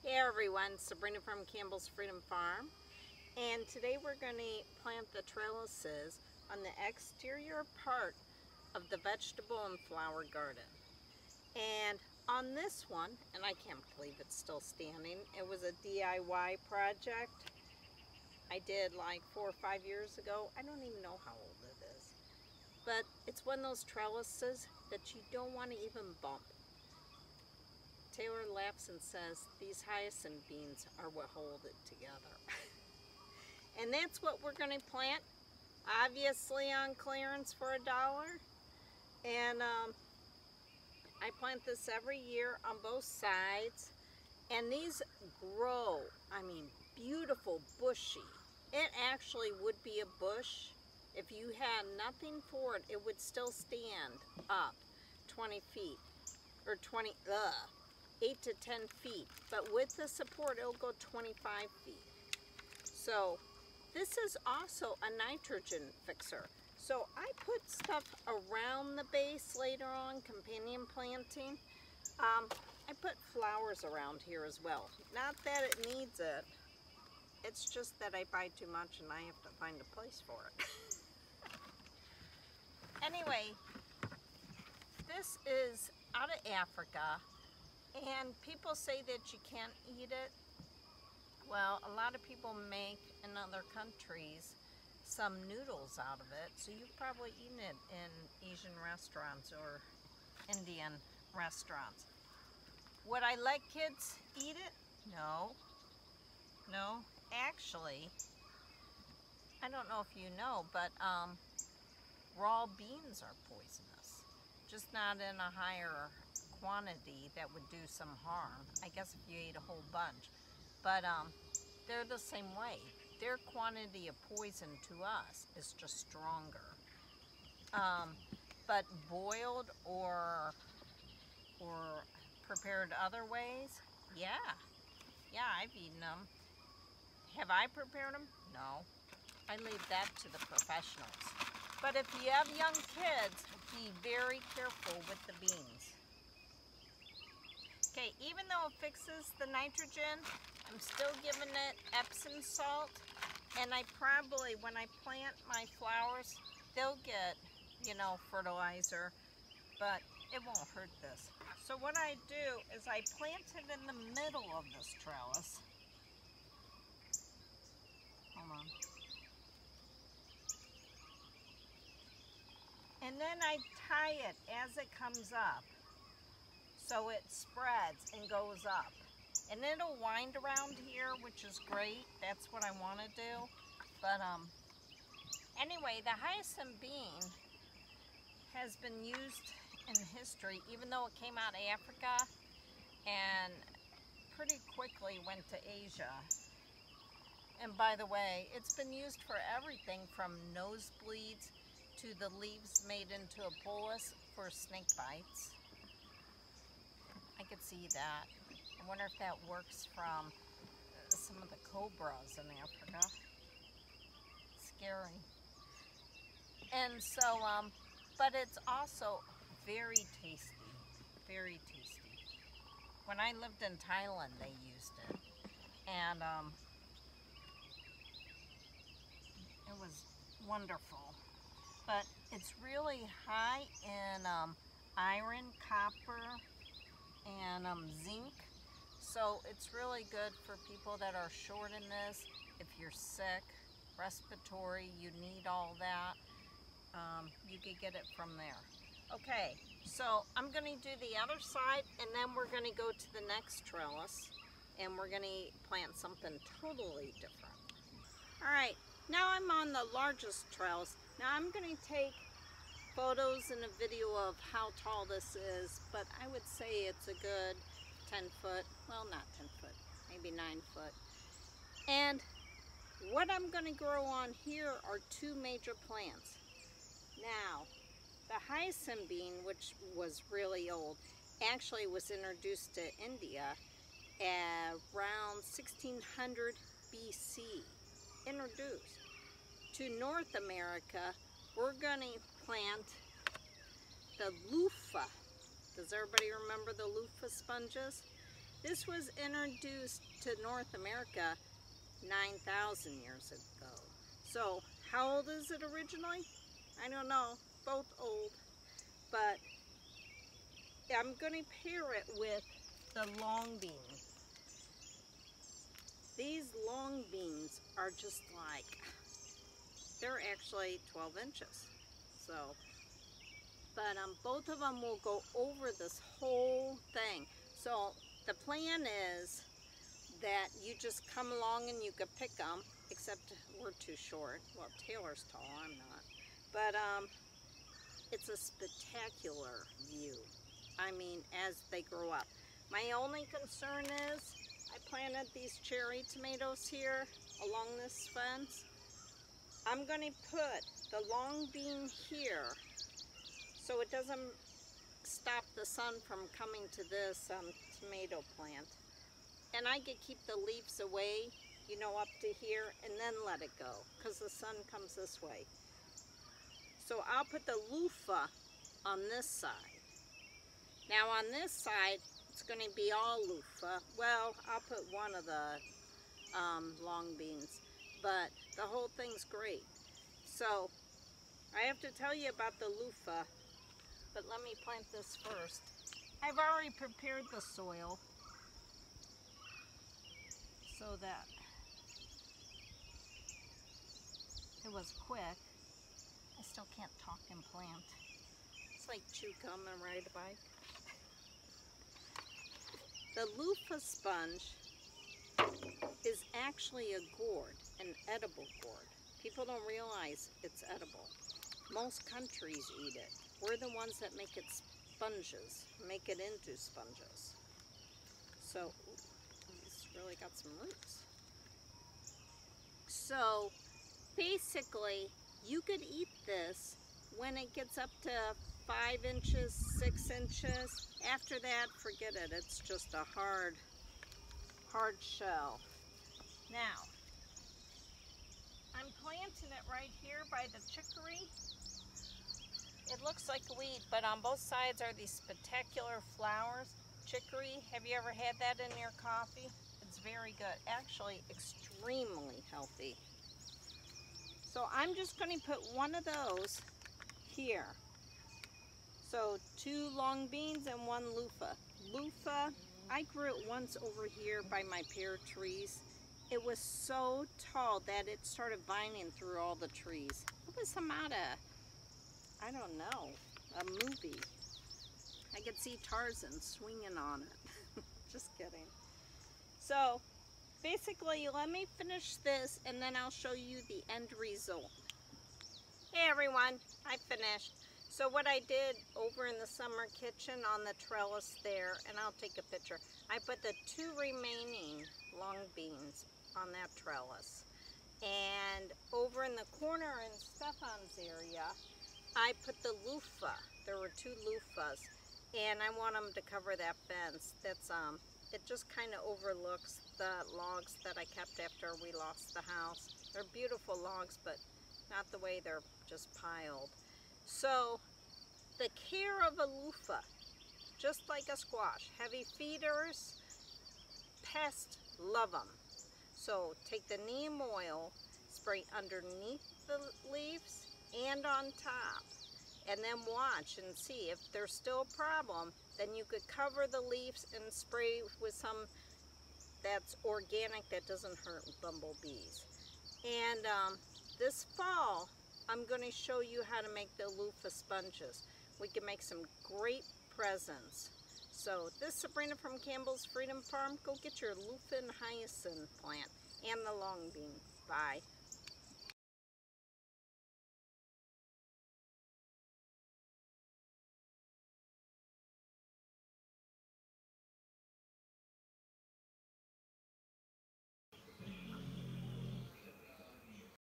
Hey everyone, Sabrina from Campbell's Freedom Farm, and today we're going to plant the trellises on the exterior part of the vegetable and flower garden. And on this one, and I can't believe it's still standing, it was a DIY project I did like 4 or 5 years ago. I don't even know how old it is, but it's one of those trellises that you don't want to even bump. Taylor laughs and says, these hyacinth beans are what hold it together. And that's what we're going to plant, obviously on clearance for $1. And I plant this every year on both sides. And these grow, I mean, beautiful, bushy. It actually would be a bush. If you had nothing for it, it would still stand up 20 feet or 8 to 10 feet, but with the support it'll go 25 feet. So this is also a nitrogen fixer. So I put stuff around the base later on, companion planting. I put flowers around here as well. Not that it needs it, it's just that I buy too much and I have to find a place for it. Anyway, this is out of Africa. And people say that you can't eat it. Well, a lot of people make in other countries some noodles out of it. So you've probably eaten it in Asian restaurants or Indian restaurants. Would I let kids eat it? No. No. Actually, I don't know if you know, but raw beans are poisonous. Just not in a higher quantity that would do some harm. I guess if you ate a whole bunch. But they're the same way. Their quantity of poison to us is just stronger. But boiled or prepared other ways, yeah, I've eaten them. Have I prepared them? No. I leave that to the professionals. But if you have young kids, be very careful with the beans. Okay, even though it fixes the nitrogen, I'm still giving it Epsom salt. And I probably, when I plant my flowers, they'll get, fertilizer, but it won't hurt this. So what I do is I plant it in the middle of this trellis. Hold on. And then I tie it as it comes up, so it spreads and goes up. And it'll wind around here, which is great. That's what I want to do. But anyway, the hyacinth bean has been used in history, even though it came out of Africa and pretty quickly went to Asia. And by the way, it's been used for everything from nosebleeds to the leaves made into a bolus for snake bites. I could see that. I wonder if that works from some of the cobras in Africa. Scary. And so, but it's also very tasty. Very tasty. When I lived in Thailand, they used it. And it was wonderful. But it's really high in iron, copper, and zinc. So it's really good for people that are short in this. If you're sick, respiratory, you need all that, you could get it from there. Okay, so I'm going to do the other side, and then we're going to go to the next trellis, and we're going to plant something totally different. All right, now I'm on the largest trellis. Now I'm going to take photos and a video of how tall this is, but I would say it's a good 10 foot, well, not 10 foot, maybe 9 foot. And what I'm going to grow on here are 2 major plants. Now, the hyacinth bean, which was really old, actually was introduced to India around 1600 BC. Introduced to North America. We're going to plant the Loofah. Does everybody remember the loofah sponges? This was introduced to North America 9,000 years ago. So how old is it originally? I don't know, both old. But I'm going to pair it with the long bean. These long beans are just like, they're actually 12 inches. So, but both of them will go over this whole thing. So the plan is that you just come along and you can pick them, except we're too short. Well, Taylor's tall, I'm not. But it's a spectacular view. I mean, as they grow up. My only concern is I planted these cherry tomatoes here along this fence. I'm going to put the long bean here so it doesn't stop the sun from coming to this tomato plant. And I could keep the leaves away, you know, up to here, and then let it go, because the sun comes this way. So I'll put the loofah on this side. Now on this side, it's going to be all loofah. Well, I'll put one of the long beans, but the whole thing's great. So I have to tell you about the loofah, but let me plant this first. I've already prepared the soil so that it was quick. I still can't talk and plant. It's like chew gum and ride a bike. The loofah sponge is actually a gourd, an edible gourd. People don't realize it's edible. Most countries eat it. We're the ones that make it sponges, make it into sponges. So, it's really got some roots. So, basically, you could eat this when it gets up to 5 inches, 6 inches. After that, forget it. It's just a hard shell. Now, I'm planting it right here by the chicory. It looks like a weed, but on both sides are these spectacular flowers. Chicory, have you ever had that in your coffee? It's very good. Actually, extremely healthy. So I'm just going to put one of those here. So 2 long beans and 1 loofah. Loofah, I grew it once over here by my pear trees. It was so tall that it started vining through all the trees. It was some out of, I don't know, a movie. I could see Tarzan swinging on it. Just kidding. So basically, let me finish this and then I'll show you the end result. Hey everyone, I finished. So what I did over in the summer kitchen on the trellis there, and I'll take a picture, I put the 2 remaining long beans on that trellis. And over in the corner in Stefan's area, I put the loofah. There were 2 loofahs, and I want them to cover that fence. That's it just kind of overlooks the logs that I kept after we lost the house. They're beautiful logs, but not the way they're just piled. So the care of a loofah, just like a squash, heavy feeders, pests love them. So take the neem oil, spray underneath the leaves and on top, and then watch and see if there's still a problem. Then you could cover the leaves and spray with some that's organic, that doesn't hurt bumblebees. And this fall, I'm going to show you how to make the loofah sponges. We can make some great presents. So this is Sabrina from Campbell's Freedom Farm. Go get your loofah and hyacinth plant and the long bean. Bye.